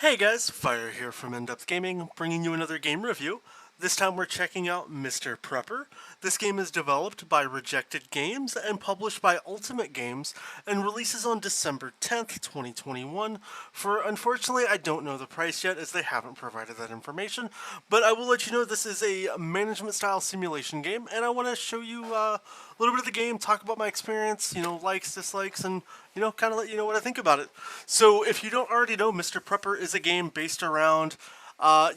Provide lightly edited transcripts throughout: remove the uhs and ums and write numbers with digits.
Hey guys, Fire here from InDepth Gaming, bringing you another game review. This time we're checking out Mr. Prepper. This game is developed by Rejected Games and published by Ultimate Games and releases on December 10th, 2021 for, unfortunately, I don't know the price yet as they haven't provided that information, but I will let you know this is a management style simulation game and I want to show you a little bit of the game, talk about my experience, likes, dislikes, and kind of let you know what I think about it. So if you don't already know, Mr. Prepper is a game based around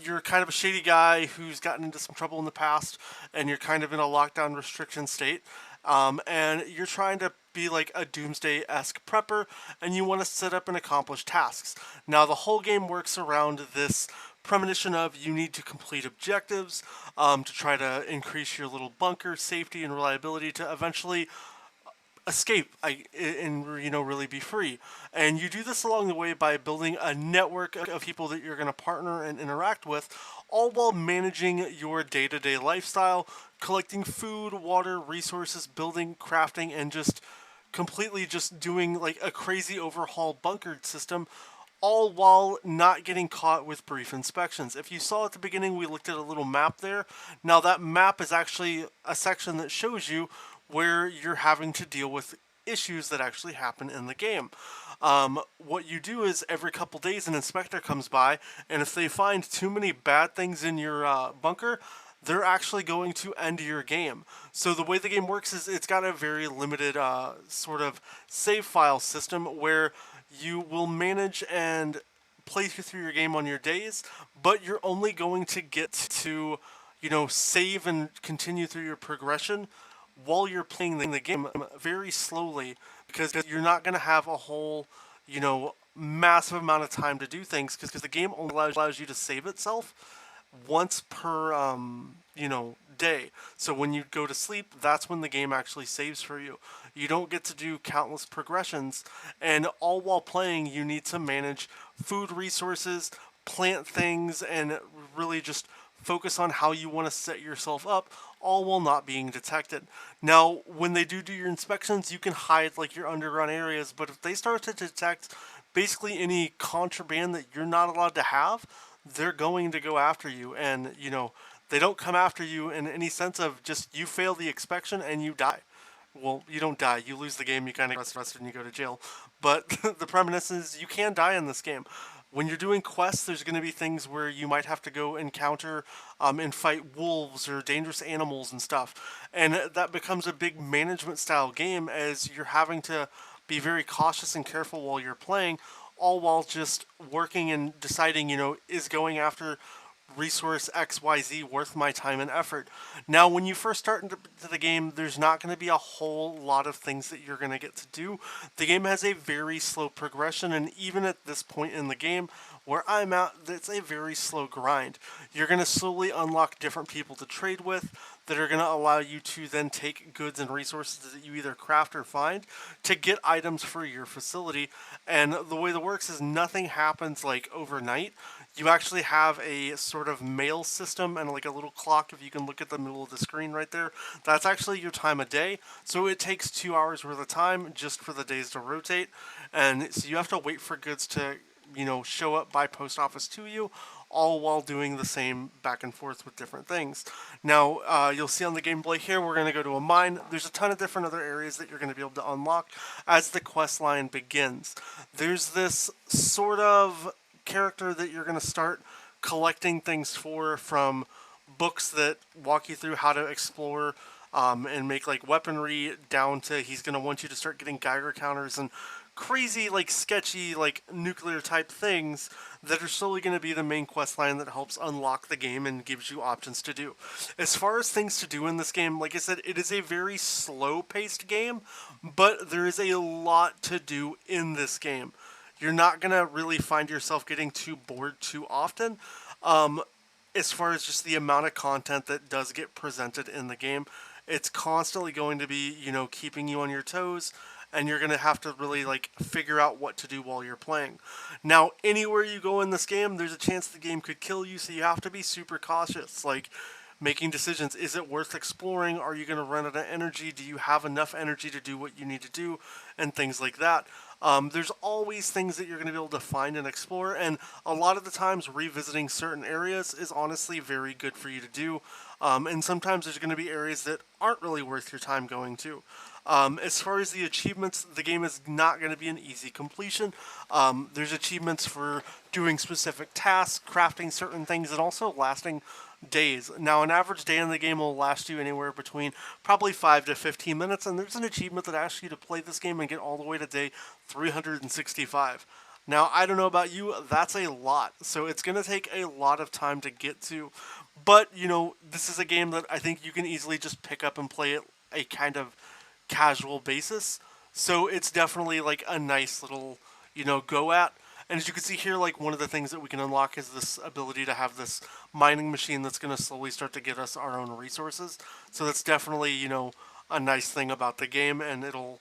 you're kind of a shady guy who's gotten into some trouble in the past, and you're kind of in a lockdown restriction state, and you're trying to be like a doomsday-esque prepper, and you want to set up and accomplish tasks. Now, the whole game works around this premonition of you need to complete objectives to try to increase your little bunker safety and reliability to eventually escape and really be free. And you do this along the way by building a network of people that you're going to partner and interact with, all while managing your day-to-day lifestyle, collecting food, water, resources, building, crafting, and just completely just doing like a crazy overhaul bunker system, all while not getting caught with brief inspections. If you saw at the beginning, we looked at a little map there. Now that map is actually a section that shows you where you're having to deal with issues that actually happen in the game. What you do is every couple days an inspector comes by, and if they find too many bad things in your bunker, they're actually going to end your game. So the way the game works is it's got a very limited sort of save file system where you will manage and play through your game on your days, but you're only going to get to, save and continue through your progression while you're playing the game very slowly, because you're not going to have a whole, massive amount of time to do things, because the game only allows you to save itself once per, day. So when you go to sleep, that's when the game actually saves for you. You don't get to do countless progressions, and all while playing, you need to manage food resources, plant things, and really just focus on how you want to set yourself up, all while not being detected. Now, when they do your inspections, you can hide like your underground areas, but if they start to detect basically any contraband that you're not allowed to have, they're going to go after you. And, they don't come after you in any sense of just you fail the inspection and you die. Well, you don't die. You lose the game, you kind of get arrested and you go to jail. But the premise is you can die in this game. When you're doing quests, there's going to be things where you might have to go encounter and fight wolves or dangerous animals and stuff. And that becomes a big management style game as you're having to be very cautious and careful while you're playing, all while just working and deciding, is going after resource XYZ worth my time and effort. Now, when you first start into the game, there's not going to be a whole lot of things that you're going to get to do. The game has a very slow progression, and even at this point in the game, where I'm at, it's a very slow grind. You're going to slowly unlock different people to trade with that are going to allow you to then take goods and resources that you either craft or find to get items for your facility. And the way that works is nothing happens like overnight. You actually have a sort of mail system and like a little clock, if you can look at the middle of the screen right there. That's actually your time of day. So it takes 2 hours worth of time just for the days to rotate. And so you have to wait for goods to, show up by post office to you, all while doing the same back and forth with different things. Now, you'll see on the gameplay here, we're going to go to a mine. There's a ton of different other areas that you're going to be able to unlock as the quest line begins. There's this sort of character that you're going to start collecting things from books that walk you through how to explore and make like weaponry, down to he's going to want you to start getting Geiger counters and crazy, like sketchy, like nuclear type things that are slowly going to be the main quest line that helps unlock the game and gives you options to do. As far as things to do in this game, like I said, it is a very slow paced game, but there is a lot to do in this game. You're not going to really find yourself getting too bored too often. As far as just the amount of content that does get presented in the game, it's constantly going to be, keeping you on your toes, and you're going to have to really like figure out what to do while you're playing. Now, anywhere you go in this game, there's a chance the game could kill you, so you have to be super cautious. Like, making decisions. Is it worth exploring? Are you going to run out of energy? Do you have enough energy to do what you need to do? And things like that. There's always things that you're going to be able to find and explore, and a lot of the times revisiting certain areas is honestly very good for you to do. And sometimes there's going to be areas that aren't really worth your time going to. As far as the achievements, the game is not going to be an easy completion. There's achievements for doing specific tasks, crafting certain things, and also lasting days. Now, an average day in the game will last you anywhere between probably 5 to 15 minutes, and there's an achievement that asks you to play this game and get all the way to day 365. Now, I don't know about you, that's a lot. So it's going to take a lot of time to get to. But, this is a game that I think you can easily just pick up and play at a kind of casual basis. So it's definitely like a nice little, go at. And as you can see here, like one of the things that we can unlock is this ability to have this mining machine that's going to slowly start to get us our own resources. So that's definitely, a nice thing about the game, and it'll,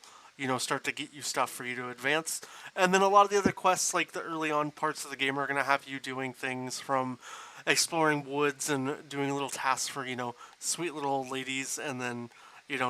start to get you stuff for you to advance. And then a lot of the other quests, like the early on parts of the game, are going to have you doing things from exploring woods and doing little tasks for, sweet little old ladies, and then,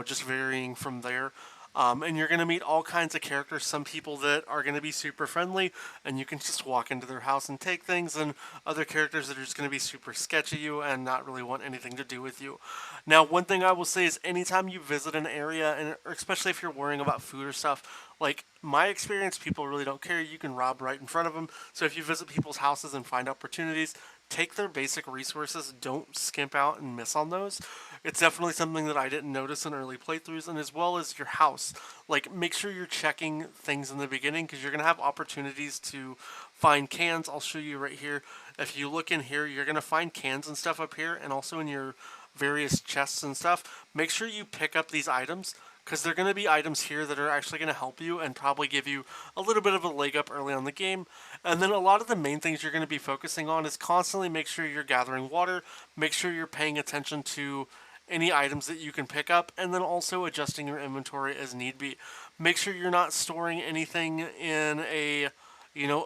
just varying from there. And you're going to meet all kinds of characters. Some people that are going to be super friendly, and you can just walk into their house and take things, and other characters that are just going to be super sketchy you and not really want anything to do with you. Now, one thing I will say is anytime you visit an area, and especially if you're worrying about food or stuff, like my experience, people really don't care. You can rob right in front of them. So if you visit people's houses and find opportunities, take their basic resources. Don't skimp out and miss on those. It's definitely something that I didn't notice in early playthroughs, and as well as your house. Like, make sure you're checking things in the beginning because you're going to have opportunities to find cans. I'll show you right here. If you look in here, you're going to find cans and stuff up here, and also in your various chests and stuff. Make sure you pick up these items because they're going to be items here that are actually going to help you and probably give you a little bit of a leg up early on the game. And then a lot of the main things you're going to be focusing on is constantly make sure you're gathering water, make sure you're paying attention to any items that you can pick up, and then also adjusting your inventory as need be. Make sure you're not storing anything in a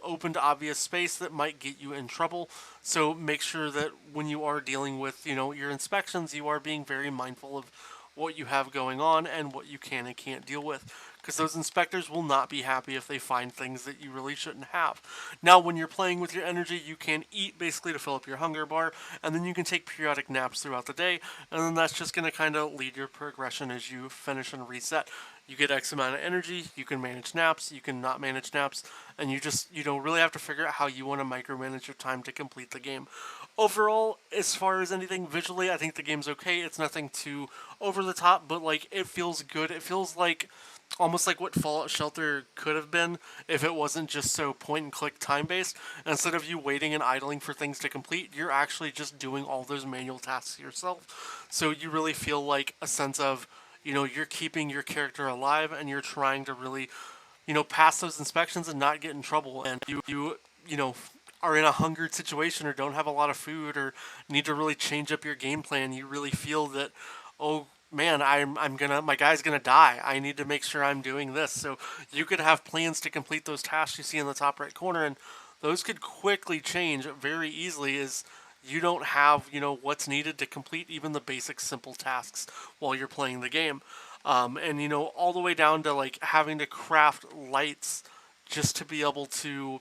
open to obvious space that might get you in trouble. So make sure that when you are dealing with, your inspections, you are being very mindful of what you have going on and what you can and can't deal with. Because those inspectors will not be happy if they find things that you really shouldn't have. Now, when you're playing with your energy, you can eat basically to fill up your hunger bar, and then you can take periodic naps throughout the day, and then that's just going to kind of lead your progression as you finish and reset. You get X amount of energy, you can manage naps, you can not manage naps, and you don't really have to figure out how you want to micromanage your time to complete the game. Overall, as far as anything visually, I think the game's okay. It's nothing too over the top, but like it feels good. It feels like almost like what Fallout Shelter could have been if it wasn't just so point and click time based. Instead of you waiting and idling for things to complete, you're actually just doing all those manual tasks yourself. So you really feel like a sense of, you're keeping your character alive and you're trying to really, pass those inspections and not get in trouble. And you are in a hungered situation or don't have a lot of food or need to really change up your game plan, you really feel that, oh man, my guy's gonna die. I need to make sure I'm doing this. So you could have plans to complete those tasks you see in the top right corner, and those could quickly change very easily as you don't have, what's needed to complete even the basic simple tasks while you're playing the game. And all the way down to like having to craft lights just to be able to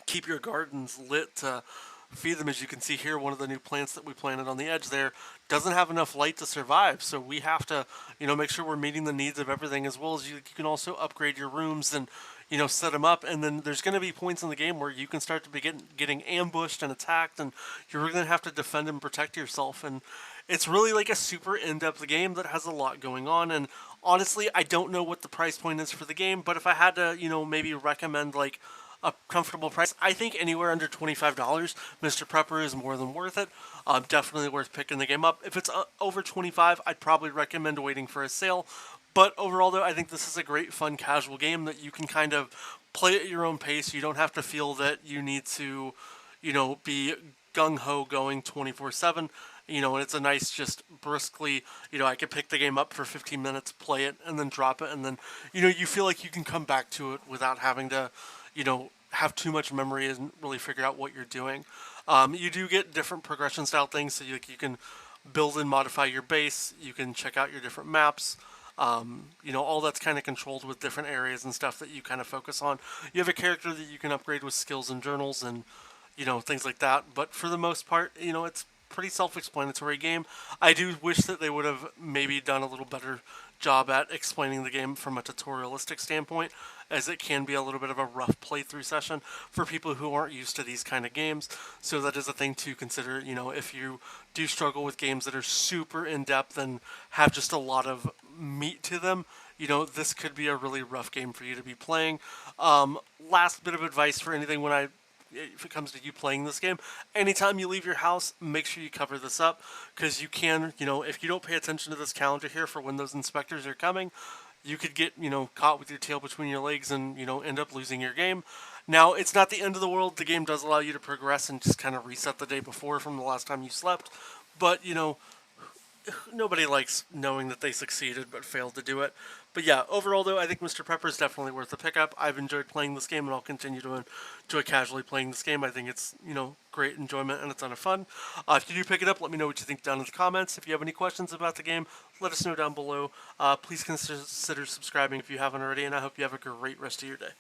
keep your gardens lit to feed them. As you can see here, one of the new plants that we planted on the edge there doesn't have enough light to survive, so we have to make sure we're meeting the needs of everything, as well as you can also upgrade your rooms and set them up. And then there's going to be points in the game where you can start to be getting ambushed and attacked, and you're really going to have to defend and protect yourself. And it's really like a super in-depth game that has a lot going on. And honestly, I don't know what the price point is for the game, but if I had to maybe recommend like a comfortable price, I think anywhere under $25, Mr. Prepper is more than worth it. Definitely worth picking the game up. If it's over 25, I'd probably recommend waiting for a sale. But overall, though, I think this is a great, fun, casual game that you can kind of play at your own pace. You don't have to feel that you need to, be gung-ho going 24/7. And it's a nice, just briskly, I could pick the game up for 15 minutes, play it, and then drop it. And then, you feel like you can come back to it without having to, have too much memory and really figure out what you're doing. You do get different progression style things, so you can build and modify your base. You can check out your different maps. All that's kind of controlled with different areas and stuff that you kind of focus on. You have a character that you can upgrade with skills and journals and things like that. But for the most part, it's pretty self-explanatory game. I do wish that they would have maybe done a little better job at explaining the game from a tutorialistic standpoint, as it can be a little bit of a rough playthrough session for people who aren't used to these kind of games. So that is a thing to consider, if you do struggle with games that are super in-depth and have just a lot of meat to them, this could be a really rough game for you to be playing. Last bit of advice for anything if it comes to you playing this game, anytime you leave your house, make sure you cover this up, because you can, if you don't pay attention to this calendar here for when those inspectors are coming, you could get, caught with your tail between your legs and, end up losing your game. Now, it's not the end of the world. The game does allow you to progress and just kind of reset the day before from the last time you slept, but, nobody likes knowing that they succeeded but failed to do it. But yeah, overall though, I think Mr. Pepper is definitely worth the pickup. I've enjoyed playing this game, and I'll continue to enjoy casually playing this game. I think it's, great enjoyment and a ton of fun. If you do pick it up, let me know what you think down in the comments. If you have any questions about the game, let us know down below. Please consider subscribing if you haven't already, and I hope you have a great rest of your day.